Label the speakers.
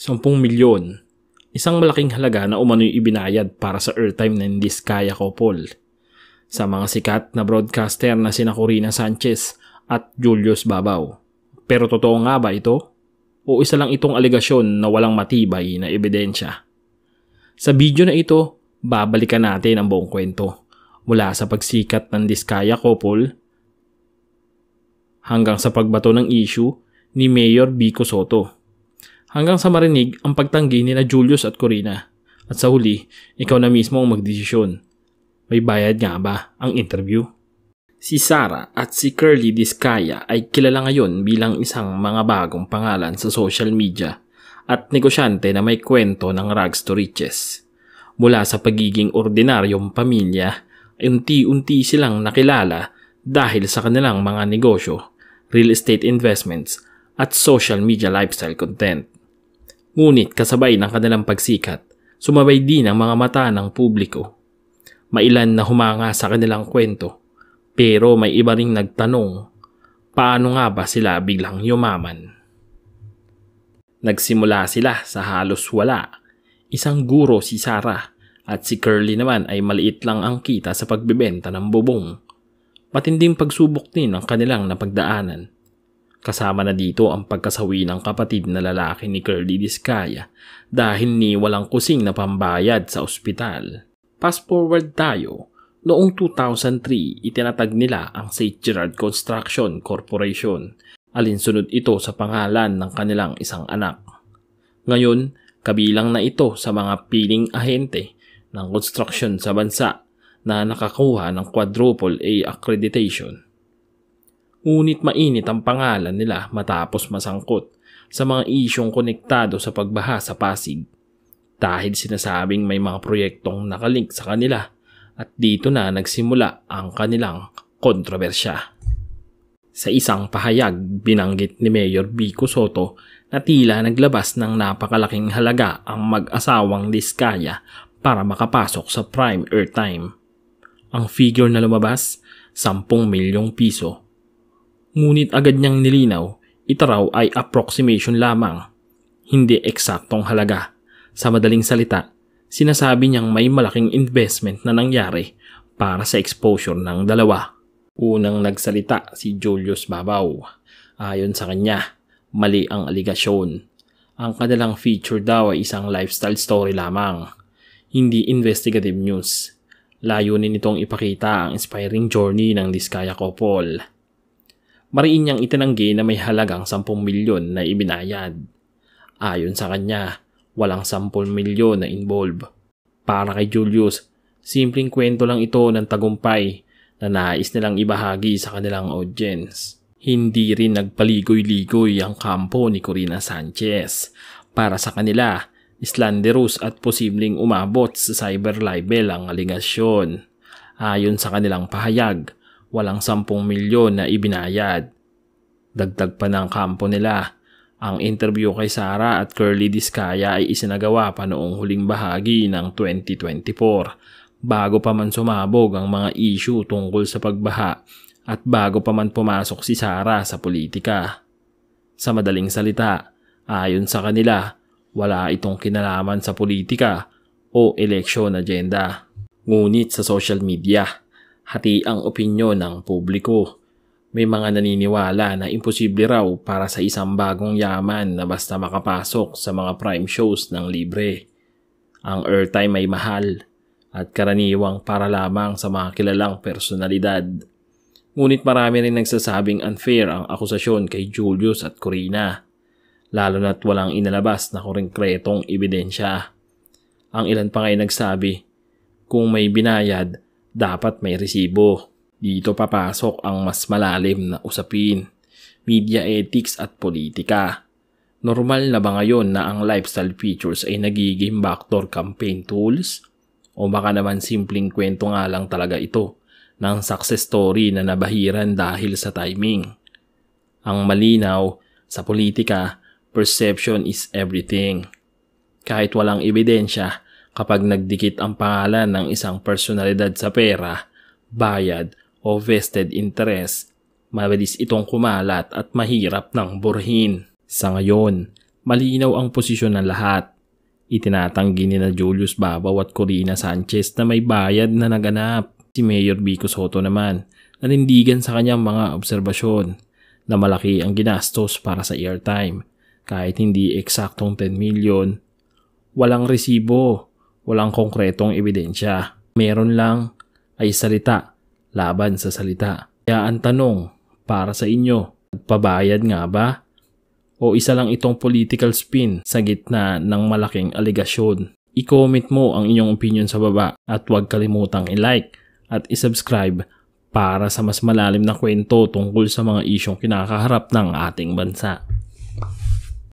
Speaker 1: 10 milyon. Isang malaking halaga na umano'y ibinayad para sa airtime ng Diskaya couple. Sa mga sikat na broadcaster na sina Corina Sanchez at Julius Babaw. Pero totoo nga ba ito? O isa lang itong aligasyon na walang matibay na ebidensya? Sa video na ito, babalikan natin ang buong kwento. Mula sa pagsikat ng Diskaya couple hanggang sa pagbato ng issue ni Mayor Vico Soto. Hanggang sa marinig ang pagtanggi nila Julius at Corina. At sa huli, ikaw na mismo ang magdesisyon. May bayad nga ba ang interview? Si Sara at si Curly Diskaya ay kilala ngayon bilang isang mga bagong pangalan sa social media at negosyante na may kwento ng rags to riches. Mula sa pagiging ordinaryong pamilya, unti-unti silang nakilala dahil sa kanilang mga negosyo, real estate investments at social media lifestyle content. Ngunit kasabay ng kanilang pagsikat, sumabay din ang mga mata ng publiko. Mailan na humanga sa kanilang kwento, pero may iba ring nagtanong, paano nga ba sila biglang yumaman? Nagsimula sila sa halos wala. Isang guro si Sara at si Curly naman ay maliit lang ang kita sa pagbebenta ng bubong. Matinding pagsubok din ang kanilang napagdaanan. Kasama na dito ang pagkasawi ng kapatid na lalaki ni Curly Diskaya dahil ni walang kusing na pambayad sa ospital. Fast forward tayo, noong 2003 itinatag nila ang St. Gerard Construction Corporation. Alinsunod ito sa pangalan ng kanilang isang anak. Ngayon, kabilang na ito sa mga piling ahente ng construction sa bansa na nakakuha ng quadruple A accreditation. Ngunit mainit ang pangalan nila matapos masangkot sa mga isyong konektado sa pagbaha sa Pasig dahil sinasabing may mga proyektong nakalink sa kanila at dito na nagsimula ang kanilang kontrobersya. Sa isang pahayag, binanggit ni Mayor Vico Soto na tila naglabas ng napakalaking halaga ang mag-asawang Diskaya para makapasok sa prime airtime. Ang figure na lumabas, 10 milyong piso. Ngunit agad niyang nilinaw, ito raw ay approximation lamang, hindi eksaktong halaga. Sa madaling salita, sinasabi niyang may malaking investment na nangyari para sa exposure ng dalawa. Unang nagsalita si Julius Babaw. Ayon sa kanya, mali ang aligasyon. Ang kanilang feature daw ay isang lifestyle story lamang, hindi investigative news. Layunin nitong ipakita ang inspiring journey ng Diskaya couple. Mariin niyang itinanggi na may halagang 10 milyon na ibinayad. Ayon sa kanya, walang 10 milyon na involved. Para kay Julius, simpleng kwento lang ito ng tagumpay na nais nilang ibahagi sa kanilang audience. Hindi rin nagpaligoy-ligoy ang kampo ni Corina Sanchez. Para sa kanila, slanderous at posibleng umabot sa cyber libel ang aligasyon. Ayon sa kanilang pahayag, walang 10 milyon na ibinayad. Dagdag pa ng kampo nila, ang interview kay Sara at Curly Diskaya ay isinagawa pa noong huling bahagi ng 2024 bago pa man sumabog ang mga issue tungkol sa pagbaha at bago pa man pumasok si Sara sa politika. Sa madaling salita, ayon sa kanila, wala itong kinalaman sa politika o election agenda. Ngunit sa social media, hati ang opinyon ng publiko. May mga naniniwala na imposible raw para sa isang bagong yaman na basta makapasok sa mga prime shows ng libre. Ang airtime ay mahal at karaniwang para lamang sa mga kilalang personalidad. Ngunit marami rin nagsasabing unfair ang akusasyon kay Julius at Corina, lalo na't walang inalabas na konkretong ebidensya. Ang ilan pa nga'y nagsabi, kung may binayad, dapat may resibo. Dito papasok ang mas malalim na usapin, media ethics at politika. Normal na ba ngayon na ang lifestyle features ay nagiging backdoor campaign tools? O baka naman simpleng kwento nga lang talaga ito ng success story na nabahiran dahil sa timing? Ang malinaw, sa politika, perception is everything. Kahit walang ebidensya, kapag nagdikit ang pangalan ng isang personalidad sa pera, bayad o vested interest, mabilis itong kumalat at mahirap nang burhin. Sa ngayon, Malinaw ang posisyon ng lahat. Itinatanggi ni na Julius Babaw at Corina Sanchez na may bayad na naganap. Si Mayor Vico Soto naman nanindigan sa kanyang mga obserbasyon na malaki ang ginastos para sa airtime. Kahit hindi eksaktong 10 million, walang resibo, walang konkretong ebidensya. Meron lang ay salita laban sa salita. Kaya ang tanong para sa inyo, pabayad nga ba? O isa lang itong political spin sa gitna ng malaking aligasyon? I-comment mo ang inyong opinion sa baba at huwag kalimutang i-like at i-subscribe para sa mas malalim na kwento tungkol sa mga isyong kinakaharap ng ating bansa.